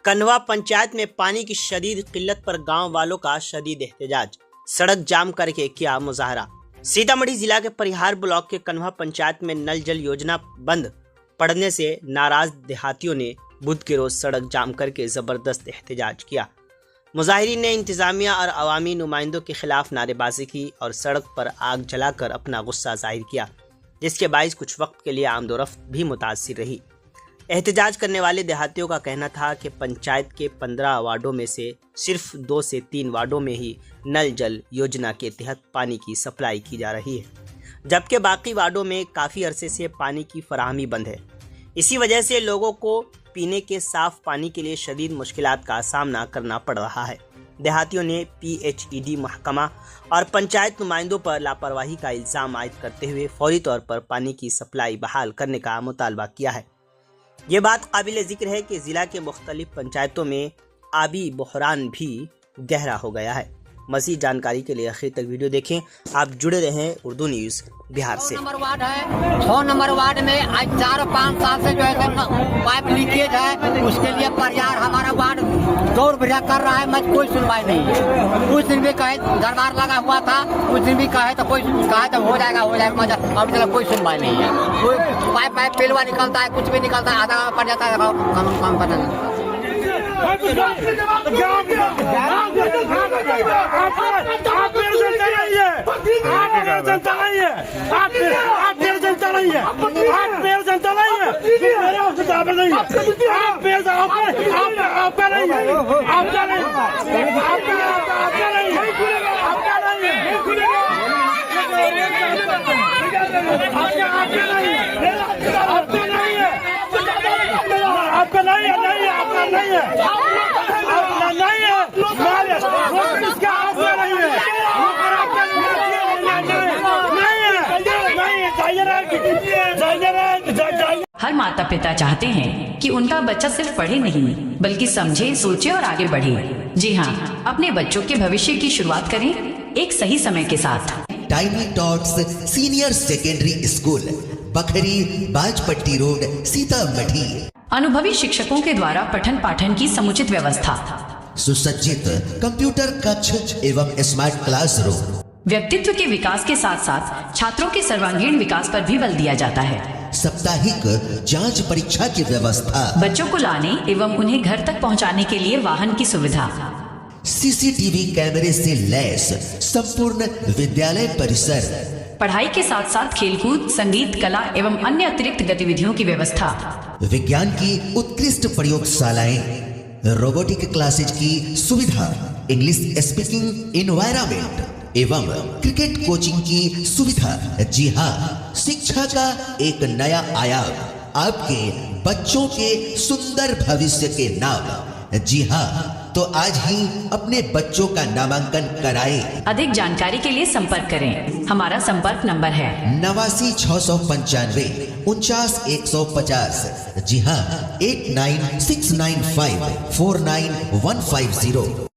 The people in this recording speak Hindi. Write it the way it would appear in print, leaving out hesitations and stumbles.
कन्हवा पंचायत में पानी की शदीद किल्लत पर गांव वालों का शदीद एहतजाज, सड़क जाम करके किया मुजाहरा। सीतामढ़ी जिला के परिहार ब्लॉक के कन्हवा पंचायत में नल जल योजना बंद पड़ने से नाराज देहातियों ने बुध के रोज सड़क जाम करके जबरदस्त एहतजाज किया। मुजाहिरीन ने इंतजामिया और अवामी नुमाइंदों के खिलाफ नारेबाजी की और सड़क पर आग जलाकर अपना गुस्सा जाहिर किया, जिसके बाइस कुछ वक्त के लिए आमदोरफ्त भी मुतासिर रही। एहतजाज करने वाले देहातियों का कहना था कि पंचायत के 15 वार्डों में से सिर्फ 2 से 3 वार्डों में ही नल जल योजना के तहत पानी की सप्लाई की जा रही है, जबकि बाकी वार्डों में काफ़ी अरसे से पानी की फराहमी बंद है। इसी वजह से लोगों को पीने के साफ पानी के लिए शदीद मुश्किलात का सामना करना पड़ रहा है। देहातियों ने PHED महकमा और पंचायत नुमाइंदों पर लापरवाही का इल्ज़ाम आयद करते हुए फौरी तौर पर पानी की सप्लाई बहाल करने का मुतालबा किया है। ये बात काबिल जिक्र है कि जिला के मुख्तलिफ पंचायतों में आबी बहरान भी गहरा हो गया है। मज़ीद जानकारी के लिए आखिर तक वीडियो देखें। आप जुड़े रहें उर्दू न्यूज़ बिहार से। 6 नंबर वार्ड में आज 4-5 साल से जो है पाइप लीकेज है, उसके लिए परिहार हमारा वार्ड दौर बढ़िया कर रहा है, मत कोई सुनवाई नहीं है। कुछ दिन भी कहे दरबार लगा हुआ था, कुछ दिन भी कहे तो कोई कहे तो हो जाएगा मजा, अब चला कोई सुनवाई नहीं है। कोई पाइप पेलवा निकलता है, कुछ भी निकलता है, आधा पड़ जाता है, काम पता नहीं। हर माता पिता चाहते हैं कि उनका बच्चा सिर्फ पढ़े नहीं बल्कि समझे, सोचे और आगे बढ़े। जी हाँ, अपने बच्चों के भविष्य की शुरुआत करें एक सही समय के साथ। Tiny tots senior secondary school, Bakhri, Bajpatti road, Sitamarhi. अनुभवी शिक्षकों के द्वारा पठन पाठन की समुचित व्यवस्था, सुसज्जित कंप्यूटर कक्ष एवं स्मार्ट क्लासरूम। व्यक्तित्व के विकास के साथ साथ छात्रों के सर्वांगीण विकास पर भी बल दिया जाता है। साप्ताहिक जांच परीक्षा की व्यवस्था, बच्चों को लाने एवं उन्हें घर तक पहुंचाने के लिए वाहन की सुविधा, CCTV कैमरे से लैस संपूर्ण विद्यालय परिसर, पढ़ाई के साथ साथ खेलकूद, संगीत, कला एवं अन्य अतिरिक्त गतिविधियों की व्यवस्था, विज्ञान की उत्कृष्ट प्रयोगशालाएं, रोबोटिक क्लासेज की सुविधा, इंग्लिश स्पीकिंग एनवायरनमेंट एवं क्रिकेट कोचिंग की सुविधा। जी हाँ, शिक्षा का एक नया आयाम आपके बच्चों के सुंदर भविष्य के नाम। जी हाँ, तो आज ही अपने बच्चों का नामांकन कराएं। अधिक जानकारी के लिए संपर्क करें। हमारा संपर्क नंबर है 89 695 49 150। जी हाँ, 89 695 49 150।